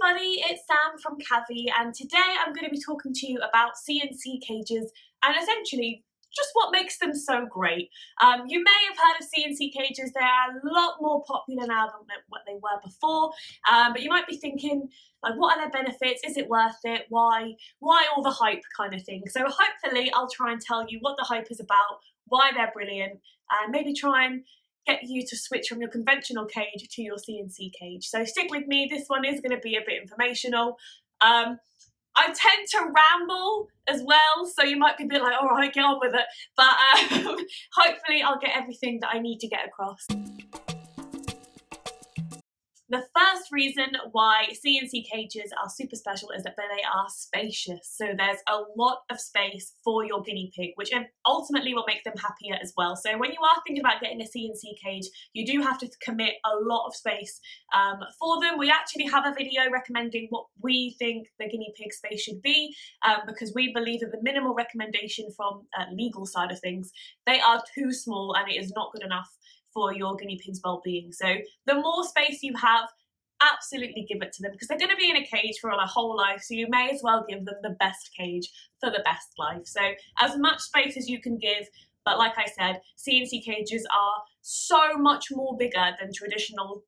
everybody, it's Sam from Kavee, and today I'm going to be talking to you about C&C cages and essentially just what makes them so great. You may have heard of C&C cages. They are a lot more popular now than what they were before, but you might be thinking, like, what are their benefits? Is it worth it? Why all the hype kind of thing? So hopefully I'll try and tell you what the hype is about, why they're brilliant, and maybe try and get you to switch from your conventional cage to your C&C cage. So stick with me, this one is going to be a bit informational. I tend to ramble as well, so you might be a bit like, all right, get on with it. But hopefully I'll get everything that I need to get across. The first reason why C&C cages are super special is that they are spacious. So there's a lot of space for your guinea pig, which ultimately will make them happier as well. So when you are thinking about getting a C&C cage, you do have to commit a lot of space for them. We actually have a video recommending what we think the guinea pig space should be, because we believe that the minimal recommendation from legal side of things, they are too small and it is not good enough for your guinea pig's well-being. So the more space you have, absolutely give it to them, because they're going to be in a cage for their whole life, so you may as well give them the best cage for the best life. So as much space as you can give, but like I said, C&C cages are so much more bigger than traditional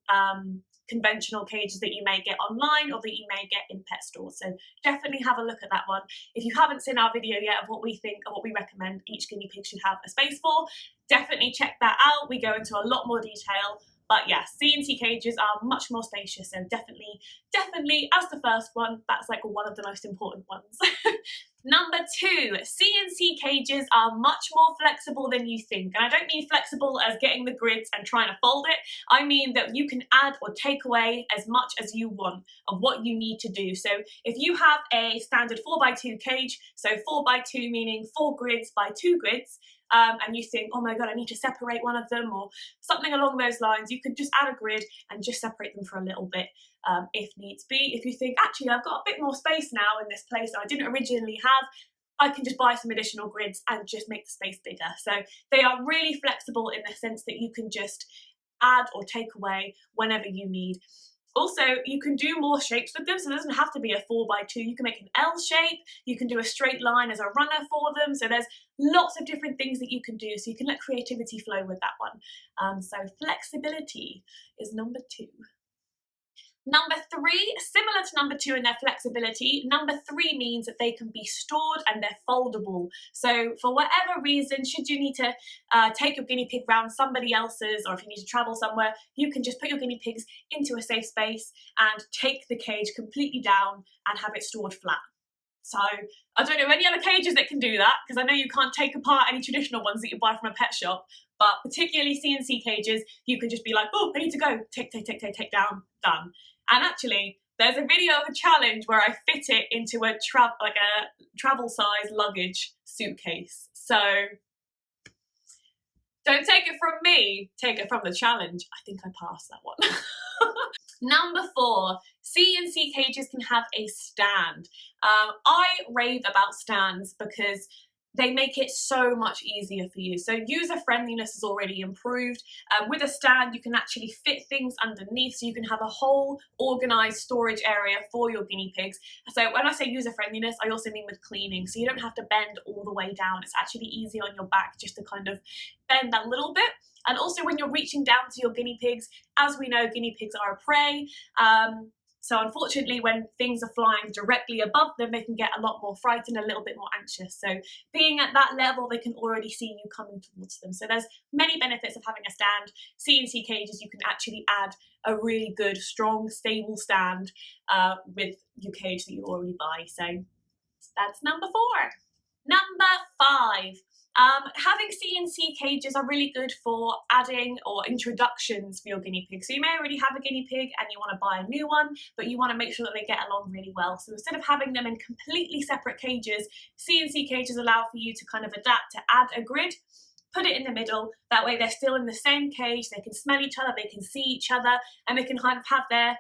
conventional cages that you may get online or that you may get in pet stores. So definitely have a look at that one. If you haven't seen our video yet of what we think or what we recommend each guinea pig should have a space for, definitely check that out. We go into a lot more detail. But yeah, C&C cages are much more spacious, so definitely as the first one, that's like one of the most important ones. Number 2, C&C cages are much more flexible than you think. And I don't mean flexible as getting the grids and trying to fold it. I mean that you can add or take away as much as you want of what you need to do. So if you have a standard 4x2 cage, so 4x2 meaning 4 grids by 2 grids, and you think, oh my god, I need to separate one of them or something along those lines, you could just add a grid and just separate them for a little bit if needs be. If you think, actually, I've got a bit more space now in this place that I didn't originally have, I can just buy some additional grids and just make the space bigger. So they are really flexible in the sense that you can just add or take away whenever you need. Also, you can do more shapes with them, so it doesn't have to be a 4x2. You can make an L shape, you can do a straight line as a runner for them, so there's lots of different things that you can do, so you can let creativity flow with that one. So flexibility is number 2. Number 3, similar to number 2 in their flexibility, number 3 means that they can be stored and they're foldable. So for whatever reason, should you need to take your guinea pig round somebody else's, or if you need to travel somewhere, you can just put your guinea pigs into a safe space and take the cage completely down and have it stored flat. So I don't know any other cages that can do that, because I know you can't take apart any traditional ones that you buy from a pet shop, but particularly C&C cages, you can just be like, oh, I need to go, take down, done. And actually, there's a video of a challenge where I fit it into a travel size luggage suitcase. So don't take it from me, take it from the challenge. I think I passed that one. Number 4, C&C cages can have a stand. I rave about stands because they make it so much easier for you. So user friendliness is already improved. With a stand, you can actually fit things underneath, so you can have a whole organized storage area for your guinea pigs. So when I say user friendliness, I also mean with cleaning. So you don't have to bend all the way down. It's actually easy on your back just to kind of bend that little bit. And also when you're reaching down to your guinea pigs, as we know, guinea pigs are a prey. So unfortunately, when things are flying directly above them, they can get a lot more frightened, a little bit more anxious. So being at that level, they can already see you coming towards them. So there's many benefits of having a stand. C&C cages, you can actually add a really good, strong, stable stand with your cage that you already buy. So that's number 4. Number 5. Having C&C cages are really good for adding or introductions for your guinea pig. So you may already have a guinea pig and you want to buy a new one, but you want to make sure that they get along really well. So instead of having them in completely separate cages, C&C cages allow for you to kind of adapt to add a grid, put it in the middle. That way they're still in the same cage, they can smell each other, they can see each other, and they can kind of have their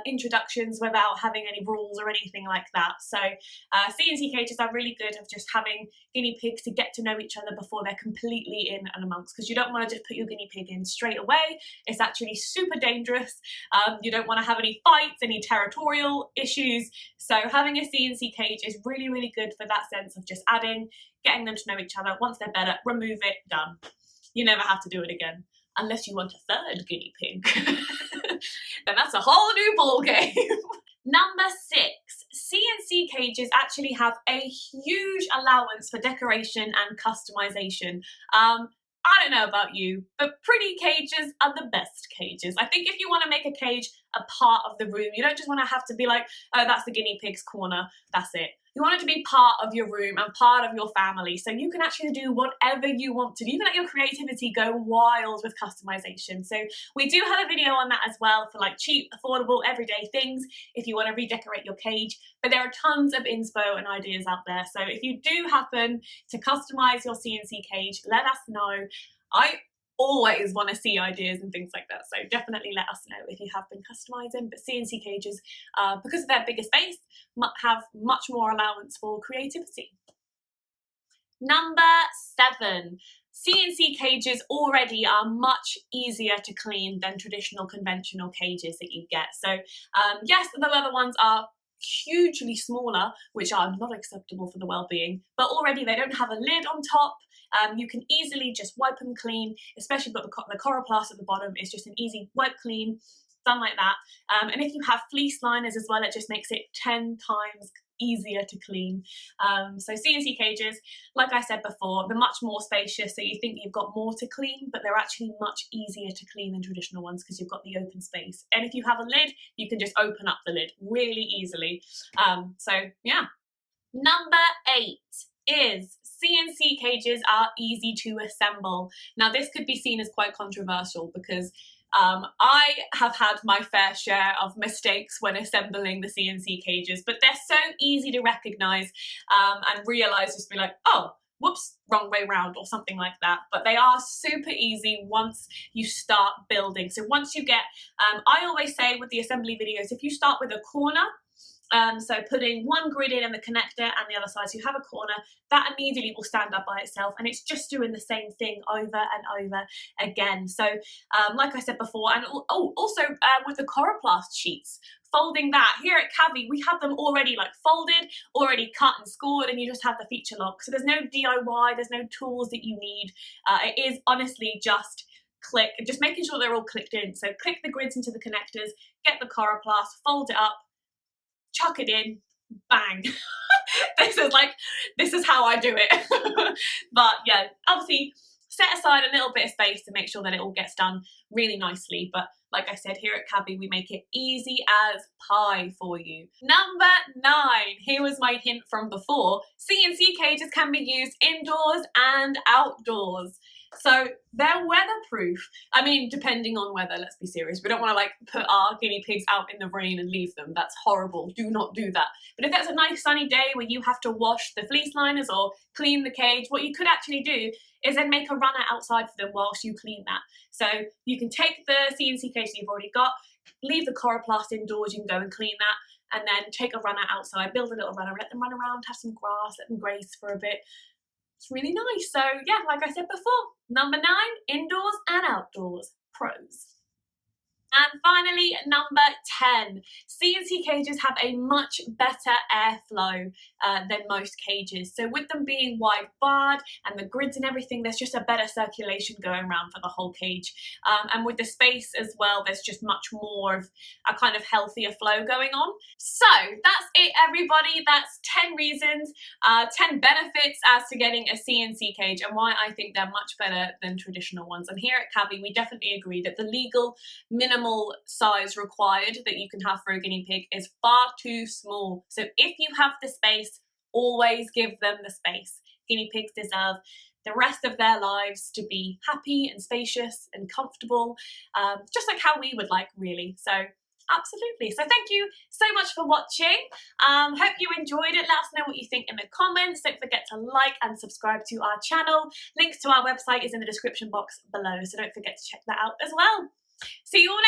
introductions without having any rules or anything like that. So C&C cages are really good of just having guinea pigs to get to know each other before they're completely in and amongst, because you don't want to just put your guinea pig in straight away. It's actually super dangerous. You don't want to have any fights, any territorial issues. So having a C&C cage is really, really good for that sense of just getting them to know each other. Once they're better, remove it, done. You never have to do it again. Unless you want a third guinea pig. Then that's a whole new ball game. Number 6, C&C cages actually have a huge allowance for decoration and customization. I don't know about you, but pretty cages are the best cages. I think if you want to make a cage a part of the room, you don't just want to have to be like, oh, that's the guinea pig's corner, that's it. You want it to be part of your room and part of your family, so you can actually do whatever you want to do. You can let your creativity go wild with customization. So we do have a video on that as well for like cheap, affordable, everyday things if you want to redecorate your cage. But there are tons of inspo and ideas out there. So if you do happen to customize your C&C cage, let us know. I always want to see ideas and things like that, so definitely let us know if you have been customizing. But C&C cages, because of their bigger space, have much more allowance for creativity. Number 7, C&C cages already are much easier to clean than traditional conventional cages that you get. So yes, the other ones are hugely smaller, which are not acceptable for the well-being, but already they don't have a lid on top. You can easily just wipe them clean, especially if you've got the coroplast at the bottom. It's just an easy wipe clean, done like that. And if you have fleece liners as well, it just makes it 10 times easier to clean. So C&C cages, like I said before, they're much more spacious, so you think you've got more to clean, but they're actually much easier to clean than traditional ones because you've got the open space. And if you have a lid, you can just open up the lid really easily. So yeah. Number 8 is C&C cages are easy to assemble. Now this could be seen as quite controversial because I have had my fair share of mistakes when assembling the C&C cages, but they're so easy to recognize and realize, just be like, oh, whoops, wrong way round or something like that. But they are super easy once you start building. So once you get, I always say with the assembly videos, if you start with a corner, so putting one grid in and the connector and the other side, so you have a corner, that immediately will stand up by itself, and it's just doing the same thing over and over again. So like I said before, and also with the coroplast sheets, folding that, here at Kavee we have them already like folded, already cut and scored, and you just have the feature lock. So there's no DIY, there's no tools that you need. It is honestly just making sure they're all clicked in. So click the grids into the connectors, get the coroplast, fold it up, chuck it in, bang. This is how I do it. But yeah, obviously set aside a little bit of space to make sure that it all gets done really nicely. But like I said, here at Kavee we make it easy as pie for you. Number 9, here was my hint from before. C&C cages can be used indoors and outdoors. So they're weatherproof. I mean, depending on weather, let's be serious. We don't want to like put our guinea pigs out in the rain and leave them. That's horrible. Do not do that. But if there's a nice sunny day where you have to wash the fleece liners or clean the cage, what you could actually do is then make a runner outside for them whilst you clean that. So you can take the C&C cage that you've already got, leave the coroplast indoors, you can go and clean that, and then take a runner outside, build a little runner, let them run around, have some grass, let them graze for a bit. It's really nice. So yeah, like I said before, number 9, indoors and outdoors, pros. And finally, number 10, C&C cages have a much better airflow than most cages. So with them being wide barred and the grids and everything, there's just a better circulation going around for the whole cage. And with the space as well, there's just much more of a kind of healthier flow going on. So that's it, everybody. That's 10 reasons, 10 benefits as to getting a C&C cage and why I think they're much better than traditional ones. And here at Kavee, we definitely agree that the legal minimum size required that you can have for a guinea pig is far too small. So if you have the space, always give them the space. Guinea pigs deserve the rest of their lives to be happy and spacious and comfortable, just like how we would like, really. So absolutely. So thank you so much for watching. Hope you enjoyed it. Let us know what you think in the comments. Don't forget to like and subscribe to our channel. Links to our website is in the description box below, so don't forget to check that out as well. See you all